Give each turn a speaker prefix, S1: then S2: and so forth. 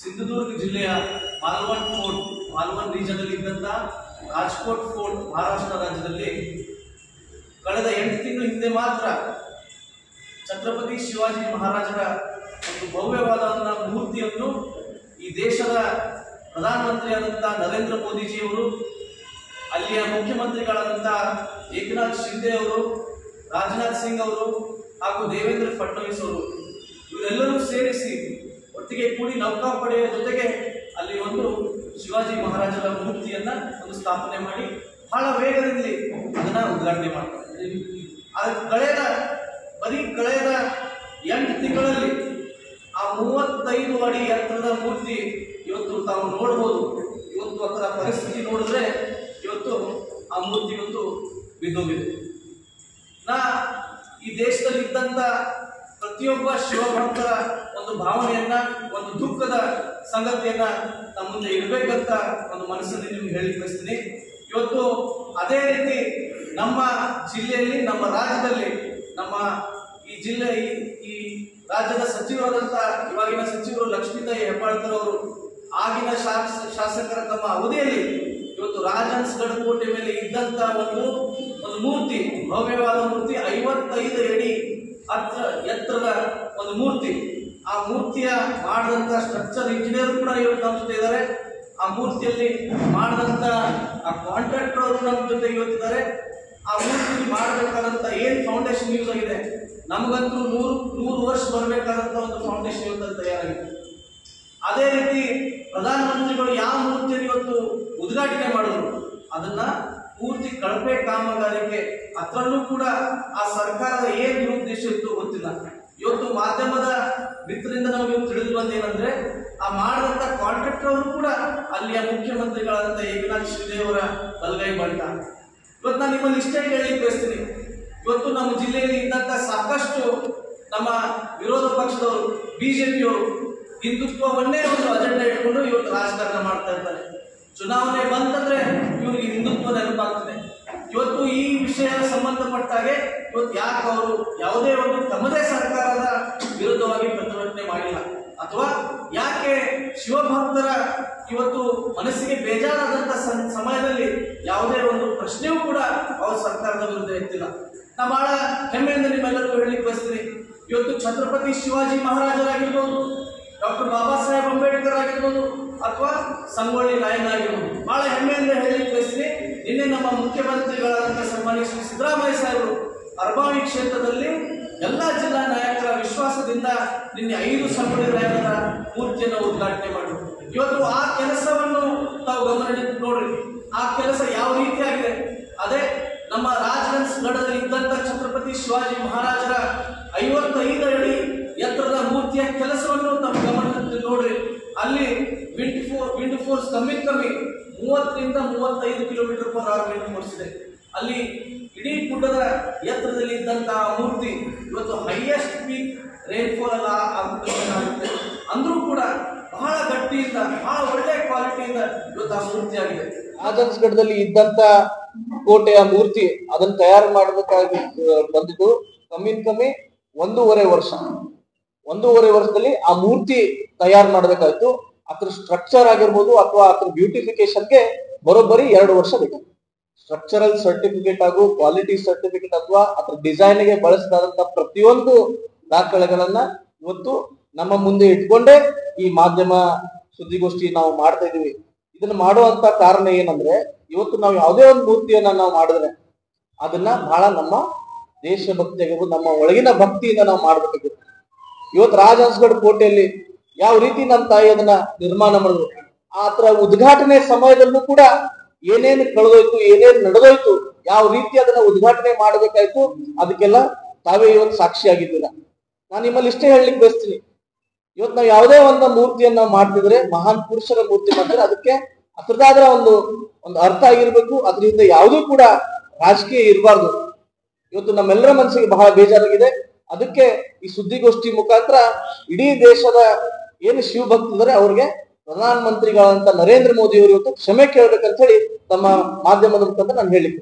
S1: ಸಿಂಧುದುರ್ಗ ಜಿಲ್ಲೆಯ Malvan fort, Malvan region ಅಲ್ಲಿ ಇದ್ದಂತಹ ರಾಜ್ಕೋಟ್ ಫೋರ್ಟ್ ಮಹಾರಾಷ್ಟ್ರ ರಾಜ್ಯದಲ್ಲಿ ಕಳೆದ 8 ತಿಂಗಳ ಹಿಂದೆ ಮಾತ್ರ ಛತ್ರಪತಿ ಶಿವಾಜಿ ಮಹಾರಾಜರ ಒಂದು ಭವ್ಯವಾದ ಮೂರ್ತಿಯನ್ನು ಈ ದೇಶದ ಪ್ರಧಾನಮಂತ್ರಿಯಾದಂತಹ ನರೇಂದ್ರ ಮೋದಿಜಿಯವರು, ಅಲ್ಲಿಯ ಮುಖ್ಯಮಂತ್ರಿಗಳಾದಂತಹ ಏಕನಾಥ್ ಶಿಂದೆ ಅವರು, ರಾಜನಾಥ್ ಸಿಂಗ್ ಅವರು ಹಾಗೂ ದೇವೇಂದ್ರ ಫಡ್ನವೀಸ್ ಅವರು ಇವರೆಲ್ಲರೂ ಸೇರಿಸಿ ಒಟ್ಟಿಗೆ ಕೂಡಿ ನೌಕಾಪಡೆಯ ಜೊತೆಗೆ ಅಲ್ಲಿ ಒಂದು ಶಿವಾಜಿ ಮಹಾರಾಜರ ಮೂರ್ತಿಯನ್ನ ಒಂದು ಸ್ಥಾಪನೆ ಮಾಡಿ ಬಹಳ ವೇಗದಲ್ಲಿ ಅದನ್ನ ಉದ್ಘಾಟನೆ ಮಾಡ್ತಾರೆ. ಕಳೆದ 8 ತಿಂಗಳಲ್ಲಿ ಆ 35 ಅಡಿ ಎತ್ತರದ ಮೂರ್ತಿ ಇವತ್ತು ತಾವು ನೋಡಬಹುದು. ಇವತ್ತು ಅದರ ಪರಿಸ್ಥಿತಿ ನೋಡಿದ್ರೆ ಇವತ್ತು ಆ ಮೂರ್ತಿ ಇವತ್ತು ಬಿದ್ದೋಗಿದೆ. ಈ ದೇಶದಲ್ಲಿ ಇದ್ದಂತ ಪ್ರತಿಯೊಬ್ಬ ಶಿವಭಕ್ತರ ಒಂದು ಭಾವನೆಯನ್ನ, ಒಂದು ದುಃಖದ ಸಂಗತಿಯನ್ನ ನಮ್ಮ ಮುಂದೆ ಇಡಬೇಕಂತ ಒಂದು ಮನಸ್ಸಲ್ಲಿ ನಿಮ್ಗೆ ಹೇಳಿ ಬಯಸ್ತೀನಿ. ಇವತ್ತು ಅದೇ ರೀತಿ ನಮ್ಮ ಜಿಲ್ಲೆಯಲ್ಲಿ, ನಮ್ಮ ರಾಜ್ಯದಲ್ಲಿ, ನಮ್ಮ ಈ ಜಿಲ್ಲೆ ಈ ರಾಜ್ಯದ ಸಚಿವರಾದಂತ ಇವಾಗಿನ ಸಚಿವರು ಲಕ್ಷ್ಮೀತಾಯಿ ಹೆಬ್ಬಾಳ್ಕರ್ ಅವರು ಆಗಿನ ಶಾಸಕರ ತಮ್ಮ ಅವಧಿಯಲ್ಲಿ ಇವತ್ತು ರಾಜಹಂಸಗಢ ಕೋಟೆ ಮೇಲೆ ಇದ್ದಂತ ಒಂದು ಮೂರ್ತಿ, ಭವ್ಯವಾದ ಮೂರ್ತಿ, 55 ಅಡಿ ಎತ್ತರದ ಒಂದು ಮೂರ್ತಿ. ಆ ಮೂರ್ತಿಯ ಮಾಡಿದಂತ ಸ್ಟ್ರಕ್ಚರ್ ಇಂಜಿನಿಯರ್ ಕೂಡ ಇವತ್ತು ನಮ್ಮ ಜೊತೆ ಇದ್ದಾರೆ. ಆ ಮೂರ್ತಿಯಲ್ಲಿ ಮಾಡಿದಂತ ಆ ಕಾಂಟ್ರಾಕ್ಟರ್ ಅವರು ನಮ್ಮ ಜೊತೆ ಇವತ್ತಿದ್ದಾರೆ. ಆ ಮೂರ್ತಿ ಮಾಡಬೇಕಾದಂತ ಏನ್ ಫೌಂಡೇಶನ್ ಯೂಸ್ ಆಗಿದೆ, ನಮಗಂತೂ 100 ವರ್ಷ ಬರಬೇಕಾದಂತ ಒಂದು ಫೌಂಡೇಶನ್ ಇವತ್ತು ತಯಾರಾಗಿದೆ. ಅದೇ ರೀತಿ ಪ್ರಧಾನಮಂತ್ರಿಗಳು ಯಾವ ಮೂರ್ತಿಯನ್ನು ಇವತ್ತು ಉದ್ಘಾಟನೆ ಮಾಡಿದ್ರು ಅದನ್ನ ಪೂರ್ತಿ ಕಳಪೆ ಕಾಮಗಾರಿಕೆ, ಅದರಲ್ಲೂ ಕೂಡ ಆ ಸರ್ಕಾರದ ಏನ್ ದುರುದ್ದೇಶ ಇತ್ತು ಗೊತ್ತಿಲ್ಲ. ಇವತ್ತು ಮಾಧ್ಯಮದ ಮಿತ್ರರಿಂದ ನಮಗೆ ತಿಳಿದು ಬಂದೇನಂದ್ರೆ ಆ ಮಾಡಿದಂತ ಕಾಂಟ್ರಾಕ್ಟರ್ ಅವರು ಕೂಡ ಅಲ್ಲಿಯ ಮುಖ್ಯಮಂತ್ರಿಗಳಾದಂತ ಏಕನಾಥ್ ಶಿಂದೆ ಅವರ ಬಲಗೈ ಬಂಟ. ಇವತ್ತು ನಾನು ನಿಮ್ಮಲ್ಲಿ ಇಷ್ಟೇ ಹೇಳಿ ಬಯಸ್ತೀನಿ, ಇವತ್ತು ನಮ್ಮ ಜಿಲ್ಲೆಯಲ್ಲಿ ಇದ್ದಂತ ಸಾಕಷ್ಟು ನಮ್ಮ ವಿರೋಧ ಪಕ್ಷದವರು, ಬಿಜೆಪಿಯವರು ಹಿಂದುತ್ವವನ್ನೇ ಒಂದು ಅಜೆಂಡಾ ಇಟ್ಕೊಂಡು ಇವತ್ತು ರಾಜಕಾರಣ ಮಾಡ್ತಾ ಇರ್ತಾರೆ. ಚುನಾವಣೆ ಬಂತಂದ್ರೆ ಇವರಿಗೆ ಹಿಂದುತ್ವ ನೆನಪಾಗ್ತದೆ. ಇವತ್ತು ಈ ವಿಷಯ ಸಂಬಂಧಪಟ್ಟಾಗೆ ಇವತ್ತು ಯಾಕೆ ಅವರು ಯಾವುದೇ ಒಂದು ತಮ್ಮದೇ ಸರ್ಕಾರದ ವಿರುದ್ಧವಾಗಿ ಪ್ರತಿಭಟನೆ ಮಾಡಿಲ್ಲ, ಅಥವಾ ಯಾಕೆ ಶಿವಭಕ್ತರ ಇವತ್ತು ಮನಸ್ಸಿಗೆ ಬೇಜಾರಾದಂತ ಸಮಯದಲ್ಲಿ ಯಾವುದೇ ಒಂದು ಪ್ರಶ್ನೆಯೂ ಕೂಡ ಅವ್ರ ಸರ್ಕಾರದ ವಿರುದ್ಧ ಎತ್ತಿಲ್ಲ. ನಾ ಬಹಳ ಹೆಮ್ಮೆಯಿಂದ ನಿಮ್ಮೆಲ್ಲರಿಗೂ ಹೇಳಲಿಕ್ಕೆ ಬಯಸ್ತೀನಿ, ಇವತ್ತು ಛತ್ರಪತಿ ಶಿವಾಜಿ ಮಹಾರಾಜರಾಗಿರ್ಬೋದು, ಡಾಕ್ಟರ್ ಬಾಬಾ ಸಾಹೇಬ್ ಅಂಬೇಡ್ಕರ್ ಆಗಿರ್ಬೋದು, ಅಥವಾ ಸಂಗೊಳ್ಳಿ ರಾಯಣ್ಣ ಆಗಿರ್ಬೋದು, ಬಹಳ ಹೆಮ್ಮೆಯಿಂದ ಹೇಳಲಿಕ್ಕೆ ಬಯಸ್ತೀನಿ. ನಿನ್ನೆ ನಮ್ಮ ಮುಖ್ಯಮಂತ್ರಿಗಳಾದಂತಹ ಸನ್ಮಾನ್ಯ ಶ್ರೀ ಸಿದ್ದರಾಮಯ್ಯ ಸಾಹೇಬರು ಅರ್ಬಾವಿ ಕ್ಷೇತ್ರದಲ್ಲಿ ಎಲ್ಲಾ ಜಿಲ್ಲಾ ನಾಯಕರ ವಿಶ್ವಾಸದಿಂದ ನಿನ್ನೆ 5 ಸಂಗೊಳ್ಳಿ ರಾಯಣ್ಣರ ಮೂರ್ತಿಯನ್ನು ಉದ್ಘಾಟನೆ ಮಾಡಿದ್ರು. ಇವತ್ತು ಆ ಕೆಲಸವನ್ನು ತಾವು ಗಮನದಲ್ಲಿ ನೋಡ್ರಿ, ಆ ಕೆಲಸ ಯಾವ ರೀತಿಯಾಗಿದೆ. ಅದೇ ನಮ್ಮ ರಾಜಹಂಸಗಢದಲ್ಲಿ ಇದ್ದಂತ ಛತ್ರಪತಿ ಶಿವಾಜಿ ಮಹಾರಾಜರ 55 ಅಡಿ ಎತ್ತರದ ಮೂರ್ತಿಯ ಕೆಲಸವನ್ನು ತಮ್ಮ ಗಮನದಲ್ಲಿ ನೋಡ್ರಿ. ಅಲ್ಲಿ ವಿಂಡ್ ಫೋರ್ಸ್ ಕಮ್ಮಿ 30 ರಿಂದ 35 km/h ವಿಂಡ್ ಫೋರ್ಸ್ ಇದೆ. ಅಲ್ಲಿ ಇಡೀ ಗುಡ್ಡದ ಎತ್ತರದಲ್ಲಿ ಇದ್ದಂತಹ ಮೂರ್ತಿ ಇವತ್ತು ಹೈಯೆಸ್ಟ್ ಪೀಕ್ ರೈನ್ಫಾಲ್ ಅಲ್ಲ ಆಗುತ್ತೆ. ಅಂದ್ರೂ ಕೂಡ ಬಹಳ ಗಟ್ಟಿಯಿಂದ, ಬಹಳ ಒಳ್ಳೆ ಕ್ವಾಲಿಟಿಯಿಂದ ಇವತ್ತು ಆ ಮೂರ್ತಿ ಆಗಿದೆ.
S2: ರಾಜಹಂಸಗಢದಲ್ಲಿ ಇದ್ದಂತ ಕೋಟೆಯ ಮೂರ್ತಿ ಅದನ್ನು ತಯಾರು ಮಾಡಬೇಕಾಗಿ ಬಂದಿದ್ದು ಕಮ್ಮಿ 1.5 ವರ್ಷ. 1.5 ವರ್ಷದಲ್ಲಿ ಆ ಮೂರ್ತಿ ತಯಾರು ಮಾಡಬೇಕಾಯ್ತು. ಅದ್ರ ಸ್ಟ್ರಕ್ಚರ್ ಆಗಿರ್ಬೋದು ಅಥವಾ ಅದ್ರ ಬ್ಯೂಟಿಫಿಕೇಶನ್ಗೆ ಬರೋಬ್ಬರಿ 2 ವರ್ಷ ಬೇಕು. ಸ್ಟ್ರಕ್ಚರಲ್ ಸರ್ಟಿಫಿಕೇಟ್ ಹಾಗೂ ಕ್ವಾಲಿಟಿ ಸರ್ಟಿಫಿಕೇಟ್ ಅಥವಾ ಅದ್ರ ಡಿಸೈನ್ಗೆ ಬಳಸದಂತ ಪ್ರತಿಯೊಂದು ದಾಖಲೆಗಳನ್ನ ಇವತ್ತು ನಮ್ಮ ಮುಂದೆ ಇಟ್ಕೊಂಡೇ ಈ ಮಾಧ್ಯಮ ಸುದ್ದಿಗೋಷ್ಠಿ ನಾವು ಮಾಡ್ತಾ ಇದೀವಿ. ಇದನ್ನ ಮಾಡುವಂತ ಕಾರಣ ಏನಂದ್ರೆ, ಇವತ್ತು ನಾವು ಯಾವುದೇ ಒಂದು ಮೂರ್ತಿಯನ್ನ ನಾವು ಮಾಡಿದ್ರೆ ಅದನ್ನ ಬಹಳ ನಮ್ಮ ದೇಶಭಕ್ತಿ ಆಗಿರ್ಬೋದು, ನಮ್ಮ ಒಳಗಿನ ಭಕ್ತಿಯಿಂದ ನಾವು ಮಾಡ್ಬೇಕಾಗಿತ್ತು. ಇವತ್ತು ರಾಜಹಂಸಗಢ ಕೋಟೆಯಲ್ಲಿ ಯಾವ ರೀತಿ ನಮ್ಮ ತಾಯಿ ಅದನ್ನ ನಿರ್ಮಾಣ ಮಾಡಿದ್ರು, ಆತರ ಉದ್ಘಾಟನೆ ಸಮಯದಲ್ಲೂ ಕೂಡ ಏನೇನು ಕಳೆದೋಯ್ತು, ಏನೇನು ನಡೆದೋಯ್ತು, ಯಾವ ರೀತಿ ಅದನ್ನ ಉದ್ಘಾಟನೆ ಮಾಡಬೇಕಾಯ್ತು, ಅದಕ್ಕೆಲ್ಲ ತಾವೇ ಇವತ್ತು ಸಾಕ್ಷಿಯಾಗಿದ್ದೀರ. ನಾನು ನಿಮ್ಮಲ್ಲಿ ಇಷ್ಟೇ ಹೇಳಲಿಕ್ಕೆ ಬಯಸ್ತೀನಿ, ಇವತ್ತು ನಾವು ಯಾವುದೇ ಒಂದು ಮೂರ್ತಿಯನ್ನ ನಾವು ಮಾಡ್ತಿದ್ರೆ, ಮಹಾನ್ ಪುರುಷರ ಮೂರ್ತಿ ಮಾಡಿದ್ರೆ ಅದಕ್ಕೆ ಅದ್ರದಾದ್ರ ಒಂದು ಅರ್ಥ ಆಗಿರ್ಬೇಕು. ಅದರಿಂದ ಯಾವುದೂ ಕೂಡ ರಾಜಕೀಯ ಇರಬಾರ್ದು. ಇವತ್ತು ನಮ್ಮೆಲ್ಲರ ಮನಸ್ಸಿಗೆ ಬಹಳ ಬೇಜಾರಾಗಿದೆ. ಅದಕ್ಕೆ ಈ ಸುದ್ದಿಗೋಷ್ಠಿ ಮುಖಾಂತರ ಇಡೀ ದೇಶದ ಏನು ಶಿವಭಕ್ತಿದ್ದಾರೆ ಅವ್ರಿಗೆ ಪ್ರಧಾನ ಮಂತ್ರಿಗಳಂತ ನರೇಂದ್ರ ಮೋದಿ ಅವರು ಇವತ್ತು ಕ್ಷಮೆ ಕೇಳಬೇಕಂತ ಹೇಳಿ ತಮ್ಮ ಮಾಧ್ಯಮದ ಮುಖಾಂತರ ನಾನು ಹೇಳಲಿಕ್ಕೆ